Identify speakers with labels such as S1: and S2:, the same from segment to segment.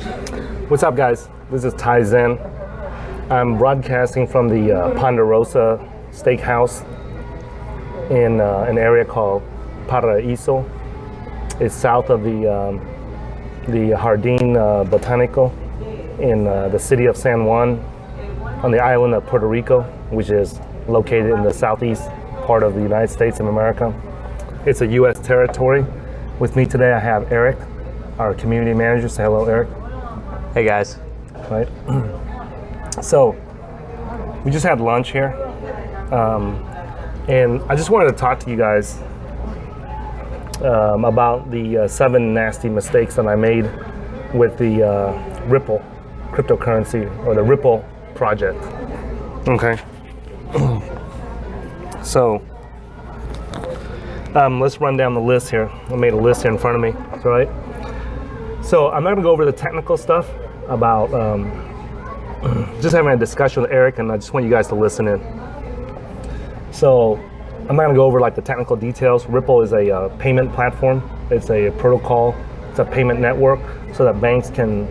S1: What's up, guys? This is TaiZen. I'm broadcasting from the Ponderosa Steakhouse in an area called Paraíso. It's south of the Jardín Botánico in the city of San Juan on the island of Puerto Rico, which is located in the southeast part of the United States of America. It's a U.S. territory. With me today, I have Eric, our community manager. Say hello, Eric.
S2: Hey guys.
S1: Right. So we just had lunch here, and I just wanted to talk to you guys about the 7 nasty mistakes that I made with the Ripple cryptocurrency, or the Ripple project. Okay. So let's run down the list here. I made a list here in front of me. That's right. So I'm not gonna go over the technical stuff about just having a discussion with Eric, and I just want you guys to listen in. So I'm not gonna go over like the technical details. Ripple is a payment platform. It's a protocol. It's a payment network so that banks can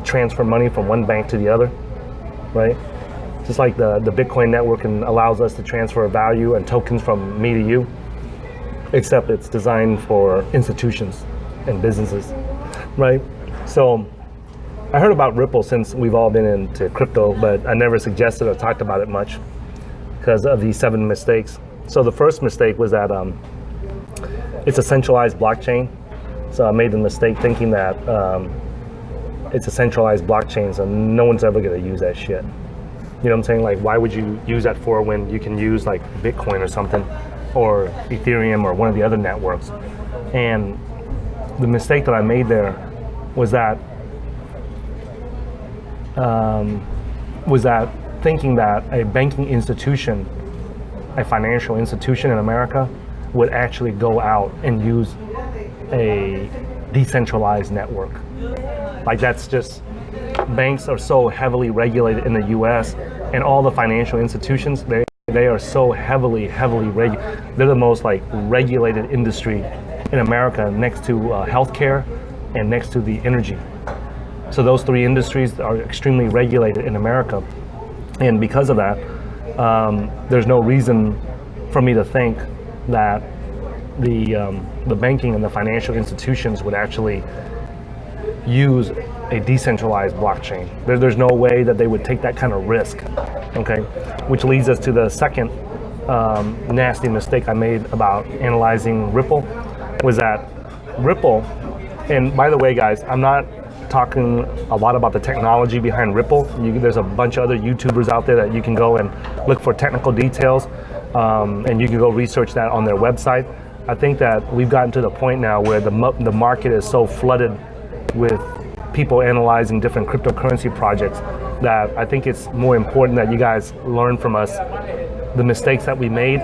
S1: transfer money from one bank to the other, right? Just like the Bitcoin network allows us to transfer value and tokens from me to you, except it's designed for institutions and businesses, right? So I heard about Ripple since we've all been into crypto, but I never suggested or talked about it much because of these 7 mistakes. So the first mistake was that it's a centralized blockchain. So I made the mistake thinking that it's a centralized blockchain, so no one's ever gonna use that shit. You know what I'm saying? Like, why would you use that for when you can use like Bitcoin or something, or Ethereum or one of the other networks? And the mistake that I made there was that thinking that a banking institution, a financial institution in America, would actually go out and use a decentralized network. Like, that's just, banks are so heavily regulated in the US, and all the financial institutions, they are so heavily regulated. They're the most like regulated industry in America, next to healthcare and next to the energy. So those 3 industries are extremely regulated in America. And because of that, there's no reason for me to think that the banking and the financial institutions would actually use a decentralized blockchain. There's no way that they would take that kind of risk, okay? Which leads us to the second nasty mistake I made about analyzing Ripple, was that Ripple, and by the way guys, I'm not talking a lot about the technology behind Ripple. There's a bunch of other YouTubers out there that you can go and look for technical details, and you can go research that on their website. I think that we've gotten to the point now where the market is so flooded with people analyzing different cryptocurrency projects that I think it's more important that you guys learn from us the mistakes that we made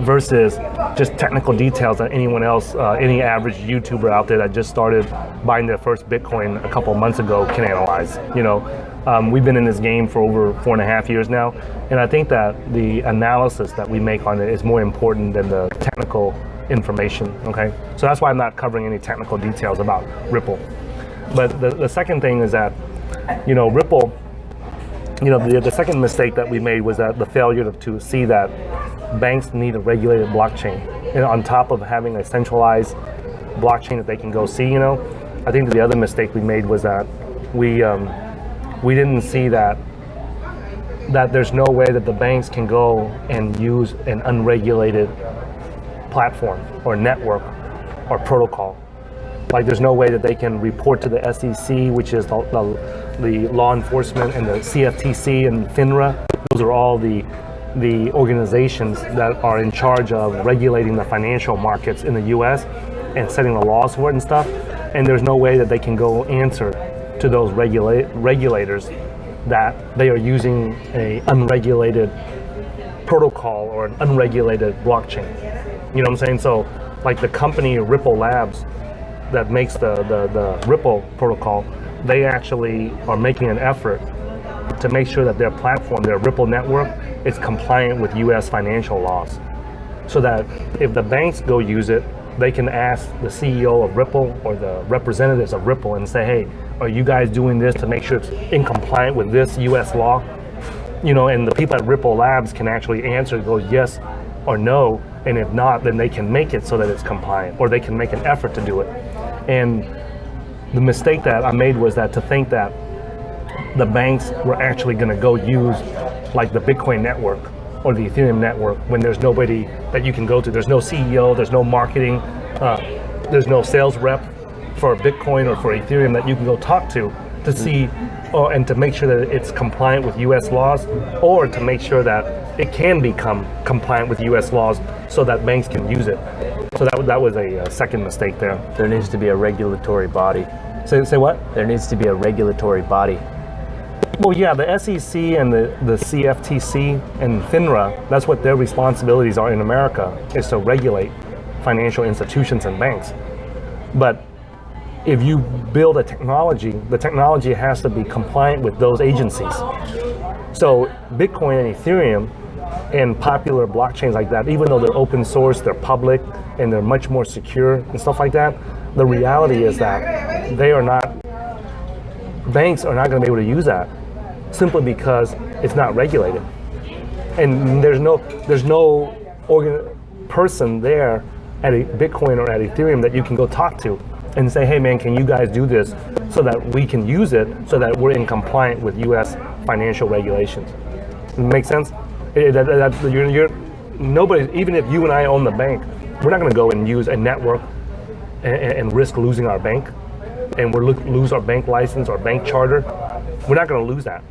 S1: versus just technical details that anyone else, any average YouTuber out there that just started buying their first Bitcoin a couple months ago can analyze. You know, we've been in this game for over 4.5 years now, and I think that the analysis that we make on it is more important than the technical information, okay? So that's why I'm not covering any technical details about Ripple. But the second thing is that, you know, Ripple, you know, the second mistake that we made was that the failure to see that banks need a regulated blockchain. And on top of having a centralized blockchain that they can go see, you know, I think that the other mistake we made was that we didn't see that there's no way that the banks can go and use an unregulated platform or network or protocol. Like, there's no way that they can report to the SEC, which is the law enforcement, and the CFTC and FINRA. Those are all the organizations that are in charge of regulating the financial markets in the US and setting the laws for it and stuff. And there's no way that they can go answer to those regulators that they are using a unregulated protocol or an unregulated blockchain. You know what I'm saying? So like the company Ripple Labs that makes the Ripple protocol, they actually are making an effort to make sure that their platform, their Ripple network, is compliant with US financial laws. So that if the banks go use it, they can ask the CEO of Ripple or the representatives of Ripple and say, hey, are you guys doing this to make sure it's in compliance with this US law? You know, and the people at Ripple Labs can actually answer, go yes or no, and if not, then they can make it so that it's compliant, or they can make an effort to do it. And the mistake that I made was that to think that the banks were actually going to go use like the Bitcoin network or the Ethereum network when there's nobody that you can go to. There's no CEO, there's no marketing, there's no sales rep for Bitcoin or for Ethereum that you can go talk to see, and to make sure that it's compliant with US laws, or to make sure that it can become compliant with US laws so that banks can use it. So that was a second mistake there.
S2: There needs to be a regulatory body.
S1: Say what?
S2: There needs to be a regulatory body.
S1: Well, yeah, the SEC and the CFTC and FINRA, that's what their responsibilities are in America, is to regulate financial institutions and banks. But if you build a technology, the technology has to be compliant with those agencies. So Bitcoin and Ethereum and popular blockchains like that, even though they're open source, they're public, and they're much more secure and stuff like that, the reality is that banks are not going to be able to use that simply because it's not regulated. And there's no person there at a Bitcoin or at Ethereum that you can go talk to and say, hey man, can you guys do this so that we can use it so that we're in compliant with US financial regulations? Make sense? Nobody, even if you and I own the bank, we're not going to go and use a network and risk losing our bank, and we'll lose our bank license or bank charter. We're not going to lose that.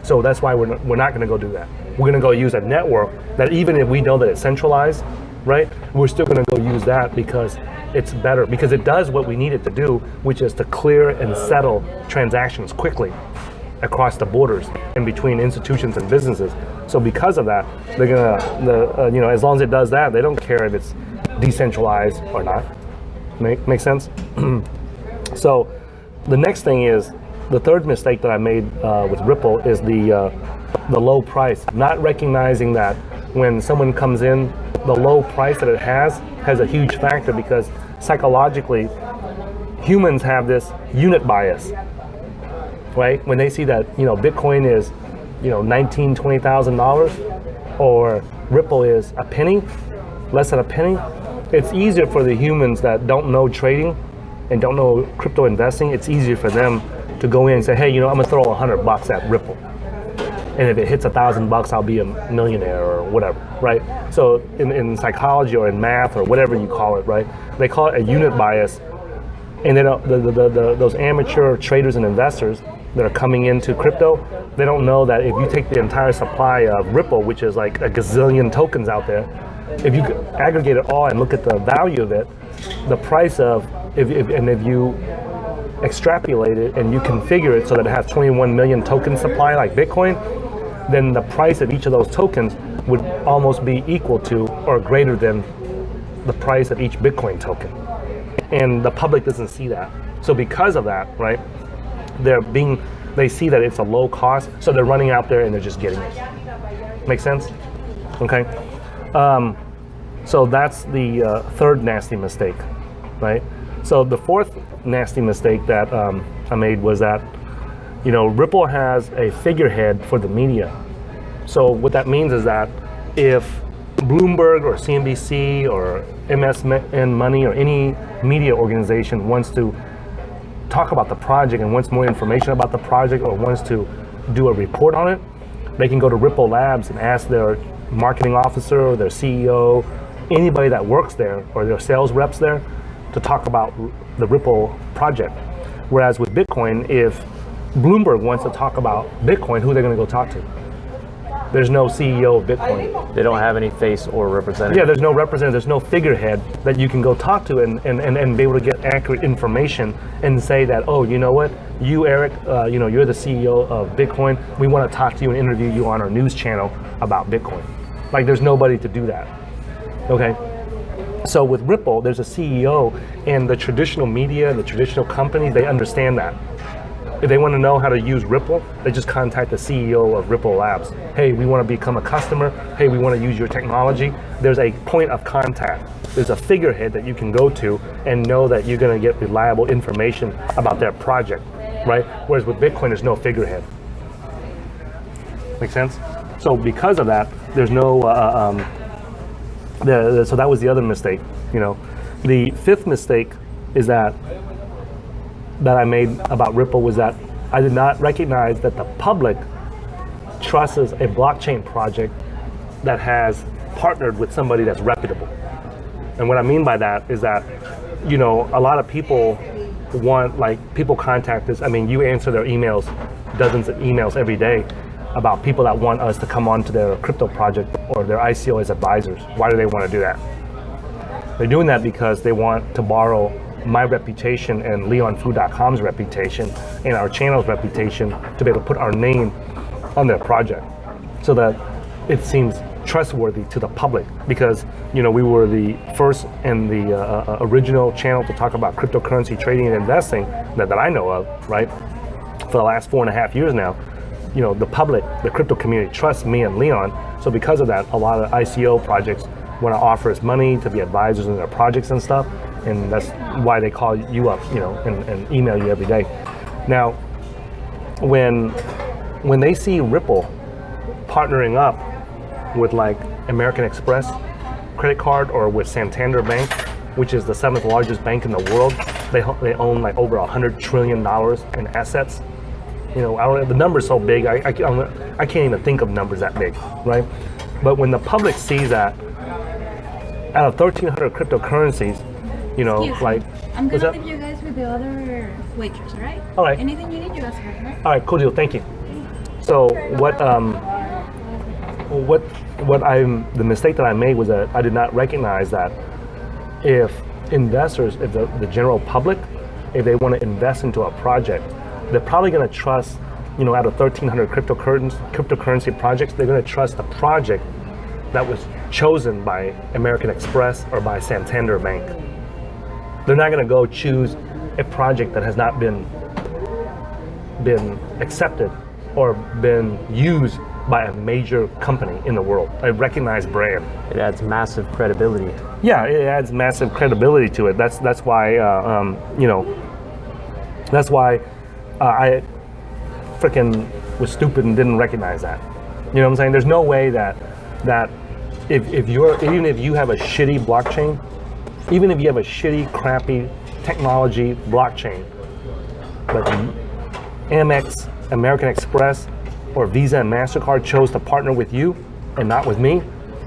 S1: So that's why we're not going to go do that. We're going to go use a network that, even if we know that it's centralized, right, we're still going to go use that because it's better, because it does what we need it to do, which is to clear and settle transactions quickly across the borders and between institutions and businesses. So because of that, they're gonna, as long as it does that, they don't care if it's decentralized or not. Make sense? So the next thing is, the third mistake that I made with Ripple is the low price, not recognizing that when someone comes in, the low price that it has a huge factor, because psychologically humans have this unit bias, right? When they see that Bitcoin is $19,000-$20,000, or Ripple is a penny, less than a penny, it's easier for the humans that don't know trading and don't know crypto investing. It's easier for them to go in and say, hey, I'm gonna throw $100 at Ripple, and if it hits $1,000, I'll be a millionaire or whatever, right? So in psychology or in math or whatever you call it, right, they call it a unit bias. And then those amateur traders and investors that are coming into crypto, they don't know that if you take the entire supply of Ripple, which is like a gazillion tokens out there, if you aggregate it all and look at the value of it, the price of, if you extrapolate it and you configure it so that it has 21 million token supply like Bitcoin, then the price of each of those tokens would almost be equal to or greater than the price of each Bitcoin token. And the public doesn't see that. So because of that, right, they see that it's a low cost, so they're running out there and they're just getting it. Make sense? Okay. So that's the third nasty mistake, right? So the fourth nasty mistake that I made was that, Ripple has a figurehead for the media. So what that means is that if Bloomberg or CNBC or MSN Money or any media organization wants to talk about the project and wants more information about the project or wants to do a report on it, they can go to Ripple Labs and ask their marketing officer or their CEO, anybody that works there or their sales reps there, to talk about the Ripple project. Whereas with Bitcoin, if Bloomberg wants to talk about Bitcoin, who are they going to go talk to? There's no CEO of Bitcoin.
S2: They don't have any face or representative.
S1: Yeah, there's no representative, there's no figurehead that you can go talk to and be able to get accurate information and say that, oh, you know what, you, Eric, you're the CEO of Bitcoin. We want to talk to you and interview you on our news channel about Bitcoin. Like, there's nobody to do that. Okay. So with Ripple, there's a CEO, and the traditional media, the traditional companies, they understand that. If they want to know how to use Ripple, they just contact the CEO of Ripple Labs. Hey, we want to become a customer. Hey, we want to use your technology. There's a point of contact. There's a figurehead that you can go to and know that you're going to get reliable information about their project, right? Whereas with Bitcoin, there's no figurehead. Make sense? So because of that, there's no, so that was the other mistake, you know. The fifth mistake is that I made about Ripple was that I did not recognize that the public trusts a blockchain project that has partnered with somebody that's reputable. And what I mean by that is that, you know, a lot of people want, like, people contact us. I mean, you answer their emails, dozens of emails every day about people that want us to come onto their crypto project or their ICO as advisors. Why do they want to do that? They're doing that because they want to borrow my reputation and leonfu.com's reputation and our channel's reputation to be able to put our name on their project so that it seems trustworthy to the public, because, you know, we were the first and the original channel to talk about cryptocurrency trading and investing that I know of, right? For the last 4.5 years now, you know, the public, the crypto community trusts me and Leon. So because of that, a lot of ICO projects want to offer us money to be advisors in their projects and stuff. And that's why they call you up, you know, and email you every day. Now, when they see Ripple partnering up with like American Express credit card or with Santander Bank, which is the 7th largest bank in the world, they own like over $100 trillion in assets. You know, the number's so big, I can't even think of numbers that big, right? But when the public sees that, out of 1,300 cryptocurrencies, you know, like,
S3: I'm gonna leave you guys with the other waitress, all right?
S1: All right.
S3: Anything you need, you ask her, right?
S1: All right, cool deal. Thank you. So the mistake that I made was that I did not recognize that if investors, if the general public, if they want to invest into a project, they're probably going to trust, you know, out of 1,300 cryptocurrency projects, they're going to trust the project that was chosen by American Express or by Santander Bank. They're not going to go choose a project that has not been accepted or been used by a major company in the world, a recognized brand.
S2: It adds massive credibility.
S1: Yeah, it adds massive credibility to it. That's why you know, that's why I freaking was stupid and didn't recognize that. You know what I'm saying? There's no way that if you're, even if you have a shitty blockchain, even if you have a shitty, crappy technology blockchain, but Amex, American Express, or Visa and MasterCard chose to partner with you and not with me,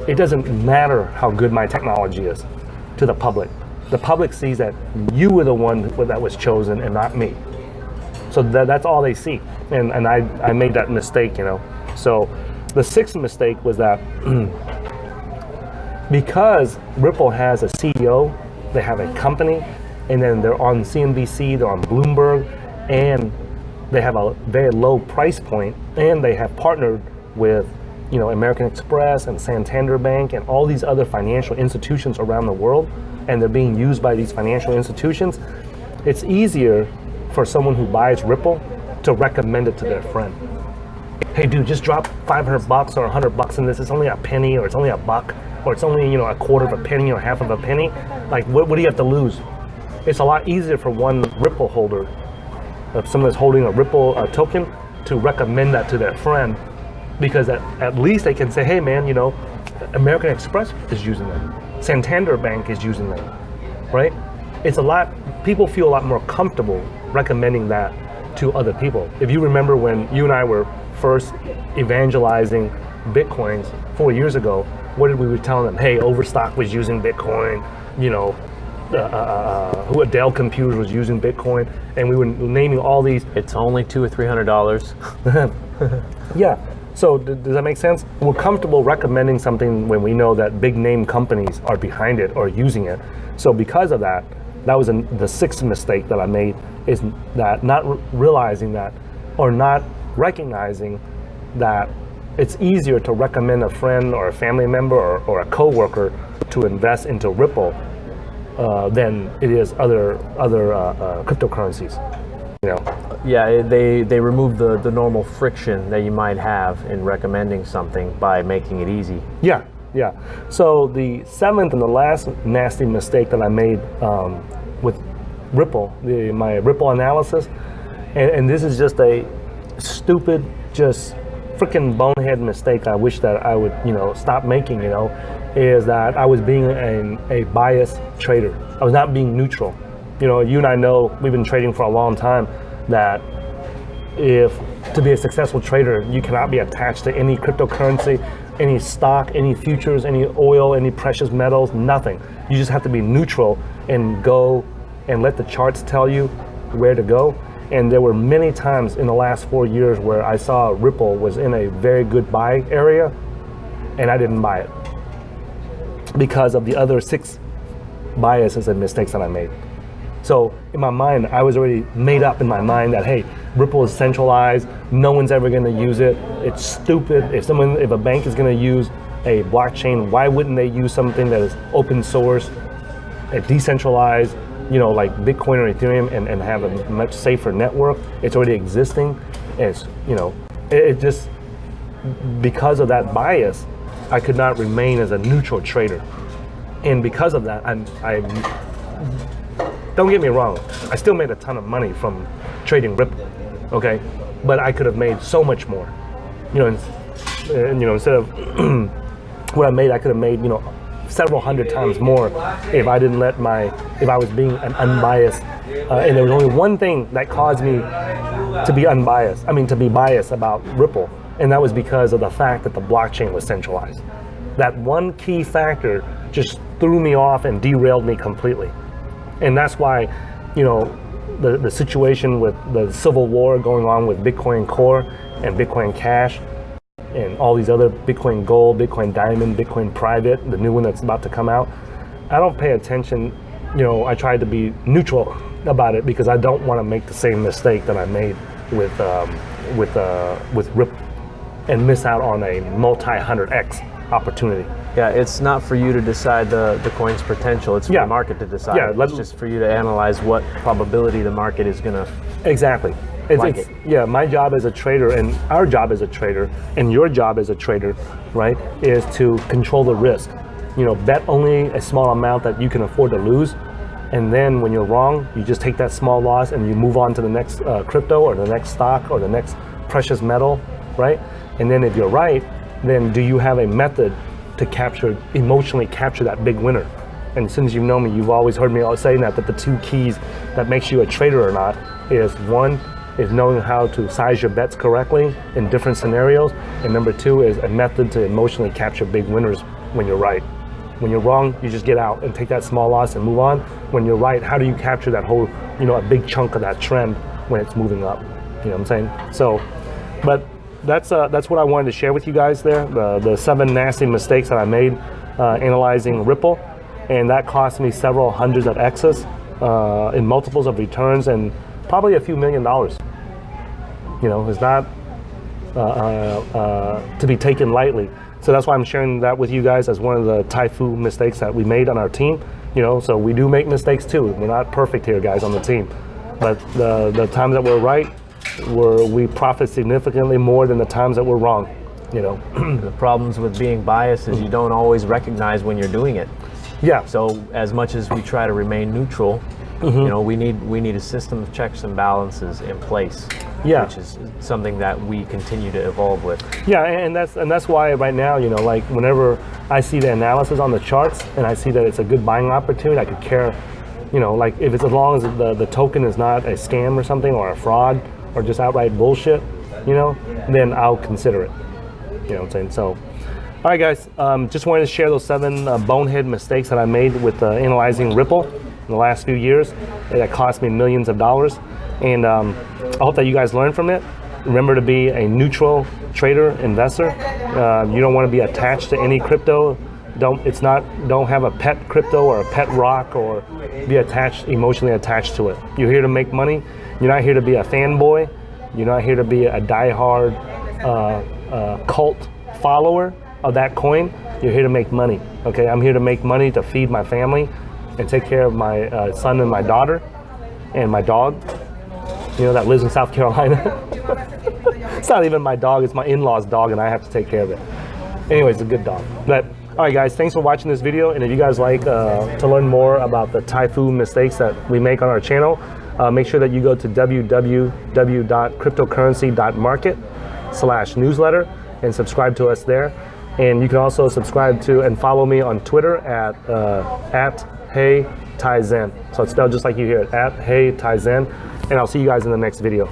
S1: it doesn't matter how good my technology is to the public. The public sees that you were the one that was chosen and not me. So that's all they see. And I made that mistake, you know. So the sixth mistake was that because Ripple has a CEO, they have a company, and then they're on CNBC, they're on Bloomberg, and they have a very low price point, and they have partnered with, you know, American Express and Santander Bank and all these other financial institutions around the world, and they're being used by these financial institutions. It's easier for someone who buys Ripple to recommend it to their friend. Hey dude, just drop $500 or $100 in this. It's only a penny, or it's only a buck, or it's only, you know, a quarter of a penny or half of a penny. Like, what do you have to lose? It's a lot easier for one Ripple holder, someone that's holding a Ripple token, to recommend that to their friend, because at least they can say, hey man, you know, American Express is using them, Santander Bank is using them, right? It's a lot, people feel a lot more comfortable recommending that to other people. If you remember when you and I were first evangelizing Bitcoins 4 years ago, what did we were telling them? Hey, Overstock was using Bitcoin, you know, Dell Computers was using Bitcoin, and we were naming all these.
S2: It's only $200 or $300.
S1: Yeah. So does that make sense? We're comfortable recommending something when we know that big name companies are behind it or using it. So because of that, that was the sixth mistake that I made, is that not realizing that, or not recognizing that it's easier to recommend a friend or a family member or a coworker to invest into Ripple than it is other cryptocurrencies. You know,
S2: Yeah, they remove the normal friction that you might have in recommending something by making it easy.
S1: yeah, yeah. So the seventh and the last nasty mistake that I made with Ripple, my Ripple analysis, and this is just a stupid, just freaking bonehead mistake I wish that I would, stop making, is that I was being a biased trader. I was not being neutral. You and I know, we've been trading for a long time, that to be a successful trader, you cannot be attached to any cryptocurrency, any stock, any futures, any oil, any precious metals, nothing. You just have to be neutral and go and let the charts tell you where to go. And there were many times in the last 4 years where I saw Ripple was in a very good buy area and I didn't buy it because of the other 6 biases and mistakes that I made. So in my mind, I was already made up in my mind that, hey, Ripple is centralized, no one's ever gonna use it, it's stupid. If a bank is gonna use a blockchain, why wouldn't they use something that is open source, decentralized, like Bitcoin or Ethereum, and have a much safer network? It's already existing. It's, it just, because of that bias, I could not remain as a neutral trader. And because of that, I don't get me wrong, I still made a ton of money from trading Ripple, okay? But I could have made so much more. Instead of what I made, I could have made, several hundred times more if I didn't if I was being an unbiased. And there was only one thing that caused me to be biased about Ripple, and that was because of the fact that the blockchain was centralized. That one key factor just threw me off and derailed me completely. And that's why, the situation with the civil war going on with Bitcoin Core and Bitcoin Cash and all these other Bitcoin Gold, Bitcoin Diamond, Bitcoin Private, the new one that's about to come out, I don't pay attention. I try to be neutral about it because I don't want to make the same mistake that I made with Ripple and miss out on a multi-100x opportunity.
S2: Yeah, it's not for you to decide the coin's potential. It's for the market to decide.
S1: Yeah,
S2: it's just for you to analyze what probability the market is going to.
S1: Exactly. Yeah, my job as a trader, and our job as a trader, and your job as a trader, right, is to control the risk. Bet only a small amount that you can afford to lose, and then when you're wrong, you just take that small loss and you move on to the next crypto or the next stock or the next precious metal, right? And then if you're right, then do you have a method to emotionally capture that big winner? And since you know me, you've always heard me saying that the 2 keys that makes you a trader or not is, 1 is knowing how to size your bets correctly in different scenarios, and number 2 is a method to emotionally capture big winners when you're right. When you're wrong, you just get out and take that small loss and move on. When you're right, how do you capture that whole, a big chunk of that trend when it's moving up? You know what I'm saying? So, but that's what I wanted to share with you guys there, the 7 nasty mistakes that I made analyzing Ripple, and that cost me several hundreds of X's in multiples of returns and probably a few $1 million. It's not to be taken lightly. So that's why I'm sharing that with you guys as one of the typhoon mistakes that we made on our team. So we do make mistakes too. We're not perfect here, guys, on the team. But the times that we're right, we profit significantly more than the times that we're wrong.
S2: The problems with being biased is you don't always recognize when you're doing it.
S1: Yeah.
S2: So as much as we try to remain neutral, we need a system of checks and balances in place.
S1: Yeah.
S2: Which is something that we continue to evolve with.
S1: Yeah, and that's why right now, like whenever I see the analysis on the charts and I see that it's a good buying opportunity, I could care, like if it's as long as the token is not a scam or something or a fraud or just outright bullshit, then I'll consider it. You know what I'm saying? So, all right, guys, just wanted to share those 7 bonehead mistakes that I made with analyzing Ripple in the last few years. That cost me millions of dollars. And I hope that you guys learn from it. Remember to be a neutral trader, investor. You don't want to be attached to any crypto. Don't have a pet crypto or a pet rock or be emotionally attached to it. You're here to make money. You're not here to be a fanboy. You're not here to be a diehard cult follower of that coin. You're here to make money. Okay, I'm here to make money to feed my family and take care of my son and my daughter and my dog. you know, that lives in South Carolina. It's not even my dog, it's my in-law's dog, and I have to take care of it. Anyways, it's a good dog. But all right, guys, thanks for watching this video. And if you guys like to learn more about the typhoon mistakes that we make on our channel, make sure that you go to www.cryptocurrency.market/newsletter and subscribe to us there. And you can also subscribe to and follow me on Twitter at @HeyTaiZen. So it's spelled just like you hear it, @HeyTaiZen. And I'll see you guys in the next video.